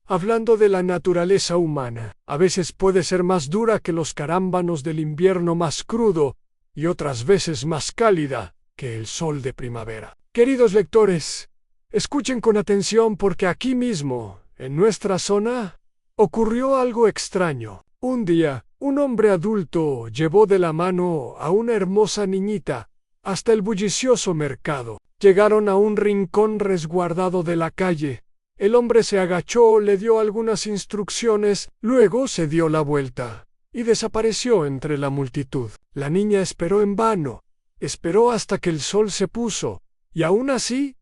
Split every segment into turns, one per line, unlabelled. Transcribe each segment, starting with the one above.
hablando de la naturaleza humana. A veces puede ser más dura que los carámbanos del invierno más crudo y otras veces más cálida que el sol de primavera. Queridos lectores, escuchen con atención porque aquí mismo, en nuestra zona, ocurrió algo extraño. Un día, un hombre adulto llevó de la mano a una hermosa niñita hasta el bullicioso mercado. Llegaron a un rincón resguardado de la calle. El hombre se agachó, le dio algunas instrucciones, luego se dio la vuelta y desapareció entre la multitud. La niña esperó en vano, esperó hasta que el sol se puso, y aún así,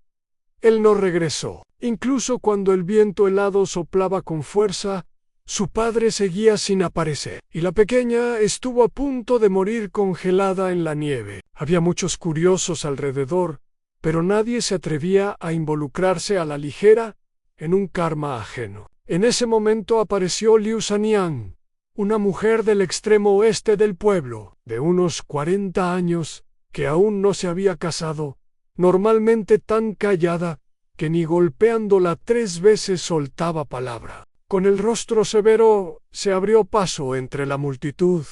él no regresó. Incluso cuando el viento helado soplaba con fuerza, su padre seguía sin aparecer, y la pequeña estuvo a punto de morir congelada en la nieve. Había muchos curiosos alrededor, pero nadie se atrevía a involucrarse a la ligera en un karma ajeno. En ese momento apareció Liu Saniang, una mujer del extremo oeste del pueblo, de unos 40 años, que aún no se había casado, normalmente tan callada que ni golpeándola 3 veces soltaba palabra. Con el rostro severo se abrió paso entre la multitud,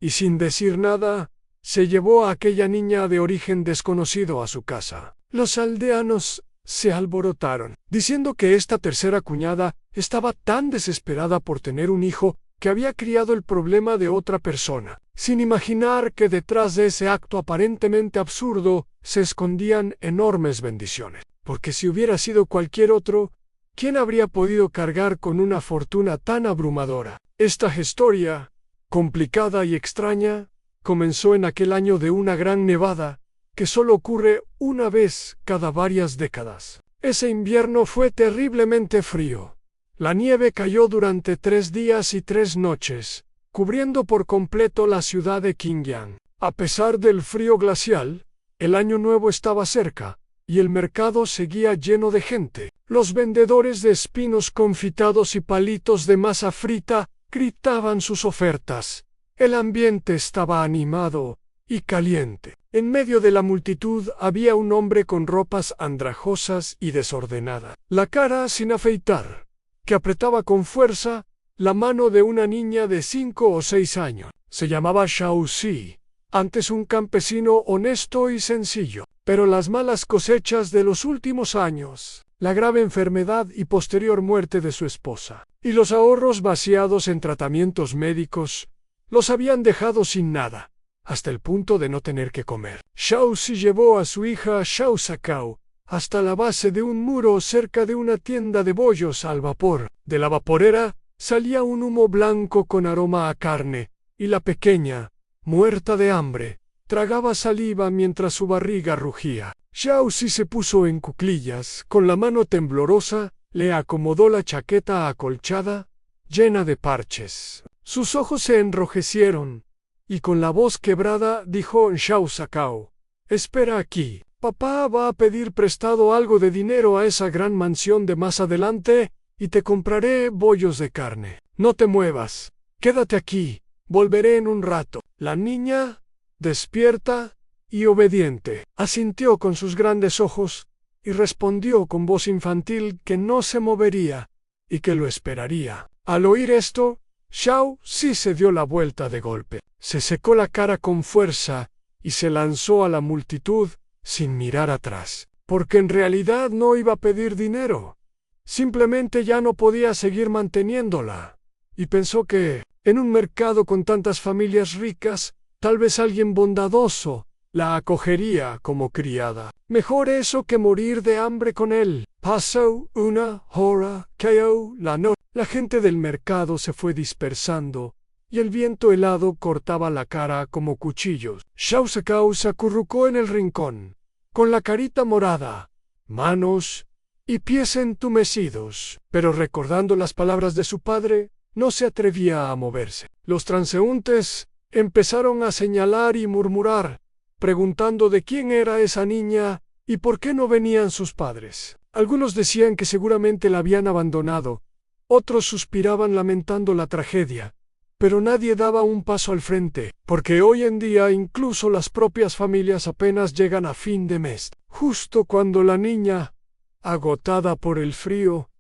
y sin decir nada, se llevó a aquella niña de origen desconocido a su casa. Los aldeanos se alborotaron, diciendo que esta tercera cuñada estaba tan desesperada por tener un hijo que había criado el problema de otra persona, sin imaginar que detrás de ese acto aparentemente absurdo se escondían enormes bendiciones. Porque si hubiera sido cualquier otro, ¿quién habría podido cargar con una fortuna tan abrumadora? Esta historia, complicada y extraña, comenzó en aquel año de una gran nevada que solo ocurre una vez cada varias décadas. Ese invierno fue terriblemente frío. La nieve cayó durante 3 días y 3 noches, cubriendo por completo la ciudad de Qingyang. A pesar del frío glacial, el año nuevo estaba cerca, y el mercado seguía lleno de gente. Los vendedores de espinos confitados y palitos de masa frita gritaban sus ofertas. El ambiente estaba animado y caliente. En medio de la multitud había un hombre con ropas andrajosas y desordenadas, la cara sin afeitar, que apretaba con fuerza la mano de una niña de 5 o 6 años. Se llamaba Shao Xi, antes un campesino honesto y sencillo. Pero las malas cosechas de los últimos años, la grave enfermedad y posterior muerte de su esposa, y los ahorros vaciados en tratamientos médicos, los habían dejado sin nada, hasta el punto de no tener que comer. Shao Xi llevó a su hija Shao Sakao hasta la base de un muro cerca de una tienda de bollos al vapor. De la vaporera salía un humo blanco con aroma a carne, y la pequeña, muerta de hambre, tragaba saliva mientras su barriga rugía. Shao Xi se puso en cuclillas, con la mano temblorosa, le acomodó la chaqueta acolchada, llena de parches. Sus ojos se enrojecieron, y con la voz quebrada dijo Shao Sakao: «Espera aquí. Papá va a pedir prestado algo de dinero a esa gran mansión de más adelante, y te compraré bollos de carne. No te muevas. Quédate aquí. Volveré en un rato». La niña, despierta y obediente, asintió con sus grandes ojos y respondió con voz infantil que no se movería y que lo esperaría. Al oír esto, Shao Xi se dio la vuelta de golpe, se secó la cara con fuerza y se lanzó a la multitud sin mirar atrás, porque en realidad no iba a pedir dinero, simplemente ya no podía seguir manteniéndola, y pensó que, en un mercado con tantas familias ricas, tal vez alguien bondadoso la acogería como criada. Mejor eso que morir de hambre con él. Pasó una hora, cayó la noche. La gente del mercado se fue dispersando, y el viento helado cortaba la cara como cuchillos. Shao Sakao se acurrucó en el rincón, con la carita morada, manos y pies entumecidos, pero recordando las palabras de su padre, no se atrevía a moverse. Los transeúntes empezaron a señalar y murmurar, preguntando de quién era esa niña y por qué no venían sus padres. Algunos decían que seguramente la habían abandonado, otros suspiraban lamentando la tragedia, pero nadie daba un paso al frente, porque hoy en día incluso las propias familias apenas llegan a fin de mes. Justo cuando la niña, agotada por el frío,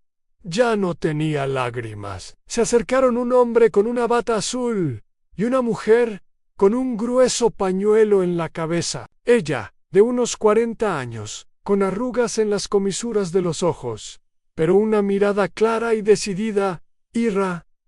ya no tenía lágrimas. Se acercaron un hombre con una bata azul y una mujer con un grueso pañuelo en la cabeza. Ella, de unos 40 años, con arrugas en las comisuras de los ojos, pero una mirada clara y decidida.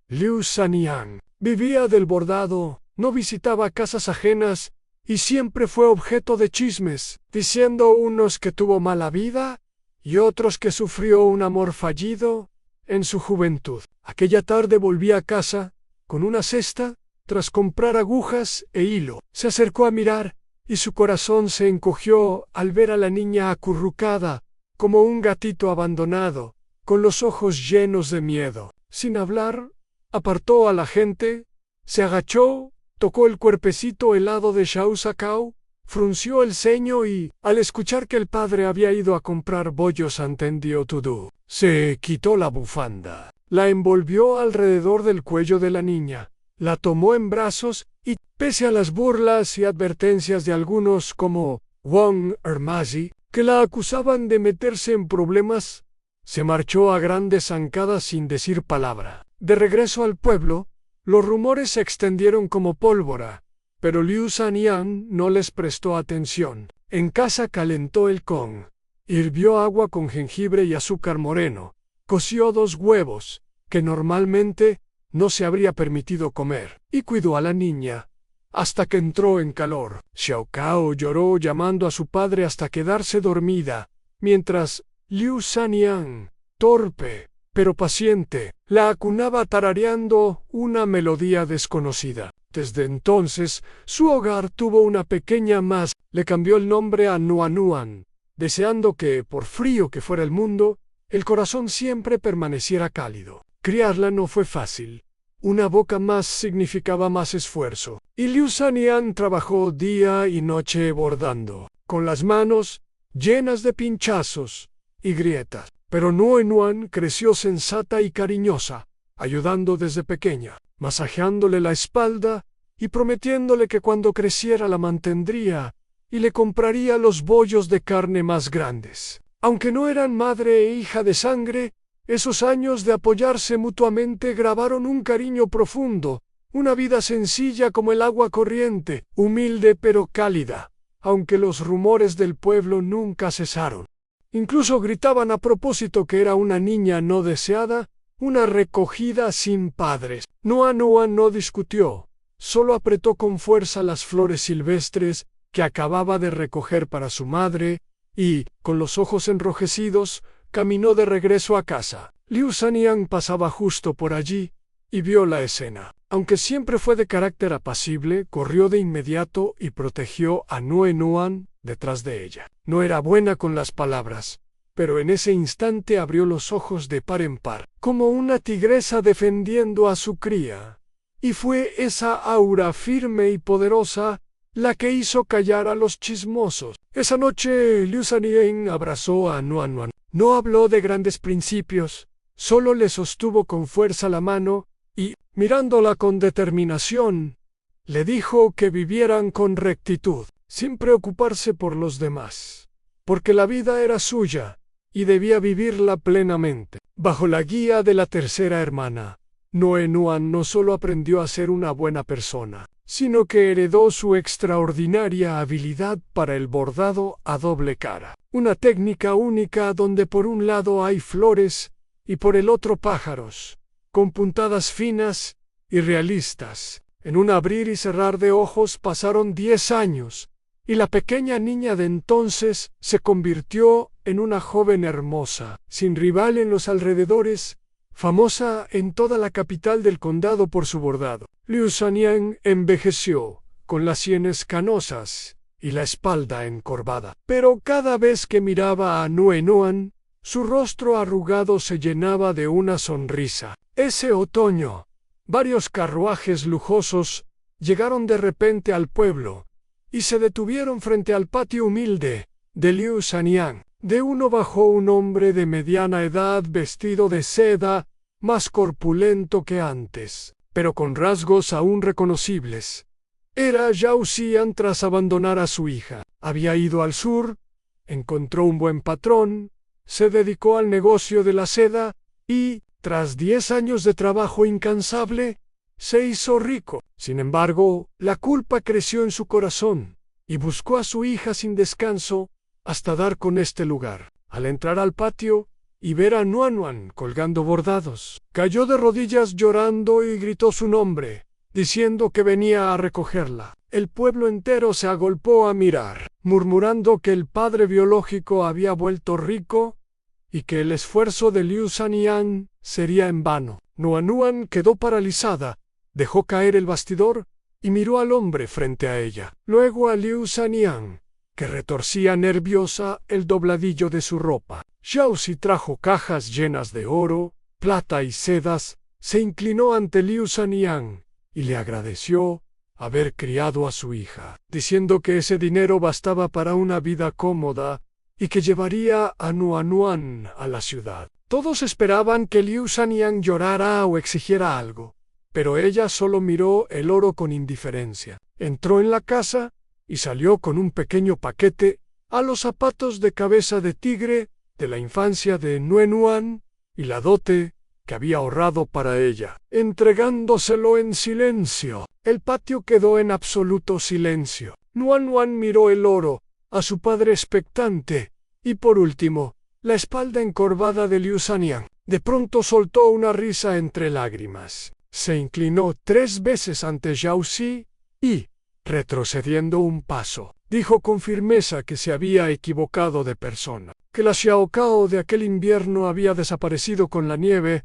Liu Saniang vivía del bordado, no visitaba casas ajenas y siempre fue objeto de chismes, diciendo unos que tuvo mala vida y otros que sufrió un amor fallido en su juventud. Aquella tarde volvía a casa con una cesta tras comprar agujas e hilo. Se acercó a mirar y su corazón se encogió al ver a la niña acurrucada como un gatito abandonado, con los ojos llenos de miedo. Sin hablar, apartó a la gente, se agachó, tocó el cuerpecito helado de Xiao Zhao, frunció el ceño y, al escuchar que el padre había ido a comprar bollos entendió todo. Se quitó la bufanda, la envolvió alrededor del cuello de la niña, la tomó en brazos y, pese a las burlas y advertencias de algunos como Wang Ermazi, que la acusaban de meterse en problemas, se marchó a grandes zancadas sin decir palabra. De regreso al pueblo, los rumores se extendieron como pólvora, pero Liu Saniang no les prestó atención. En casa calentó el gong, hirvió agua con jengibre y azúcar moreno, coció 2 huevos, que normalmente no se habría permitido comer, y cuidó a la niña hasta que entró en calor. Xiao Cao lloró llamando a su padre hasta quedarse dormida, mientras Liu Saniang, torpe pero paciente, la acunaba tarareando una melodía desconocida. Desde entonces, su hogar tuvo una pequeña más. Le cambió el nombre a Nuanuan, deseando que, por frío que fuera el mundo, el corazón siempre permaneciera cálido. Criarla no fue fácil. Una boca más significaba más esfuerzo, y Liu Saniang trabajó día y noche bordando, con las manos llenas de pinchazos y grietas. Pero Nuanuan creció sensata y cariñosa, ayudando desde pequeña, masajeándole la espalda y prometiéndole que cuando creciera la mantendría y le compraría los bollos de carne más grandes. Aunque no eran madre e hija de sangre, esos años de apoyarse mutuamente grabaron un cariño profundo, una vida sencilla como el agua corriente, humilde pero cálida, aunque los rumores del pueblo nunca cesaron. Incluso gritaban a propósito que era una niña no deseada, una recogida sin padres. Nuanuan no discutió, solo apretó con fuerza las flores silvestres que acababa de recoger para su madre y, con los ojos enrojecidos, caminó de regreso a casa. Liu Saniang pasaba justo por allí y vio la escena. Aunque siempre fue de carácter apacible, corrió de inmediato y protegió a Nuanuan detrás de ella. No era buena con las palabras, pero en ese instante abrió los ojos de par en par, como una tigresa defendiendo a su cría. Y fue esa aura firme y poderosa la que hizo callar a los chismosos. Esa noche Liu Saniang abrazó a Nuanuan. No habló de grandes principios, solo le sostuvo con fuerza la mano y, mirándola con determinación, le dijo que vivieran con rectitud, sin preocuparse por los demás, porque la vida era suya y debía vivirla plenamente. Bajo la guía de la tercera hermana, Nuanuan no solo aprendió a ser una buena persona, sino que heredó su extraordinaria habilidad para el bordado a doble cara, una técnica única donde por un lado hay flores y por el otro pájaros, con puntadas finas y realistas. En un abrir y cerrar de ojos pasaron 10 años, y la pequeña niña de entonces se convirtió en una joven hermosa, sin rival en los alrededores, famosa en toda la capital del condado por su bordado. Liu Saniang envejeció, con las sienes canosas y la espalda encorvada, pero cada vez que miraba a Nuanuan, su rostro arrugado se llenaba de una sonrisa. Ese otoño, varios carruajes lujosos llegaron de repente al pueblo y se detuvieron frente al patio humilde de Liu Saniang. De uno bajó un hombre de mediana edad vestido de seda, más corpulento que antes, pero con rasgos aún reconocibles. Era Zhao Xian tras abandonar a su hija. Había ido al sur, encontró un buen patrón, se dedicó al negocio de la seda y, tras 10 años de trabajo incansable, se hizo rico. Sin embargo, la culpa creció en su corazón, y buscó a su hija sin descanso, hasta dar con este lugar. Al entrar al patio y ver a Nuanuan colgando bordados, cayó de rodillas llorando y gritó su nombre, diciendo que venía a recogerla. El pueblo entero se agolpó a mirar, murmurando que el padre biológico había vuelto rico y que el esfuerzo de Liu Sanyang sería en vano. Nuanuan quedó paralizada, dejó caer el bastidor y miró al hombre frente a ella. Luego a Liu Sanyang, que retorcía nerviosa el dobladillo de su ropa. Xiaozi trajo cajas llenas de oro, plata y sedas, se inclinó ante Liu Sanyang y le agradeció haber criado a su hija, diciendo que ese dinero bastaba para una vida cómoda y que llevaría a Nuanuan a la ciudad. Todos esperaban que Liu Sanyang llorara o exigiera algo, pero ella solo miró el oro con indiferencia. Entró en la casa y salió con un pequeño paquete a los zapatos de cabeza de tigre de la infancia de Nuanuan y la dote que había ahorrado para ella, entregándoselo en silencio. El patio quedó en absoluto silencio. Nuanuan miró el oro, a su padre expectante, y por último, la espalda encorvada de Liu Sanyang. De pronto soltó una risa entre lágrimas. Se inclinó 3 veces ante Xiaozi y, retrocediendo un paso, dijo con firmeza que se había equivocado de persona, que la Xiaocao de aquel invierno había desaparecido con la nieve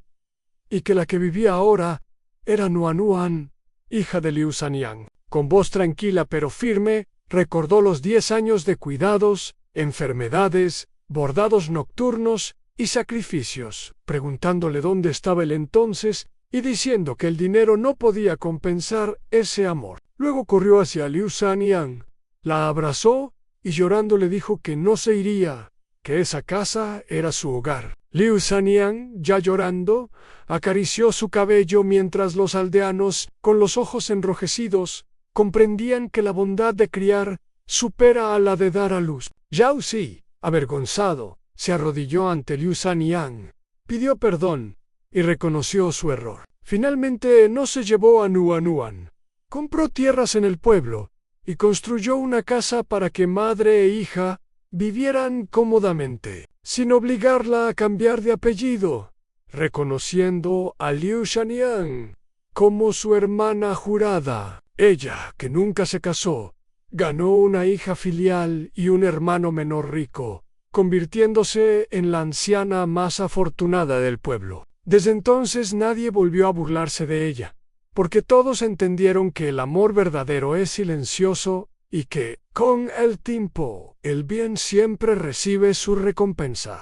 y que la que vivía ahora era Nuanuan, hija de Liu Sanyang. Con voz tranquila pero firme, recordó los 10 años de cuidados, enfermedades, bordados nocturnos y sacrificios, preguntándole dónde estaba él entonces y diciendo que el dinero no podía compensar ese amor. Luego corrió hacia Liu Sanyang, la abrazó y llorando le dijo que no se iría, que esa casa era su hogar. Liu Sanyang, ya llorando, acarició su cabello mientras los aldeanos, con los ojos enrojecidos, comprendían que la bondad de criar supera a la de dar a luz. Xiaozi, avergonzado, se arrodilló ante Liu Sanyang, pidió perdón y reconoció su error. Finalmente no se llevó a Nuanuan. Compró tierras en el pueblo y construyó una casa para que madre e hija vivieran cómodamente, sin obligarla a cambiar de apellido, reconociendo a Liu Sanyang como su hermana jurada. Ella, que nunca se casó, ganó una hija filial y un hermano menor rico, convirtiéndose en la anciana más afortunada del pueblo. Desde entonces nadie volvió a burlarse de ella, porque todos entendieron que el amor verdadero es silencioso y que, con el tiempo, el bien siempre recibe su recompensa.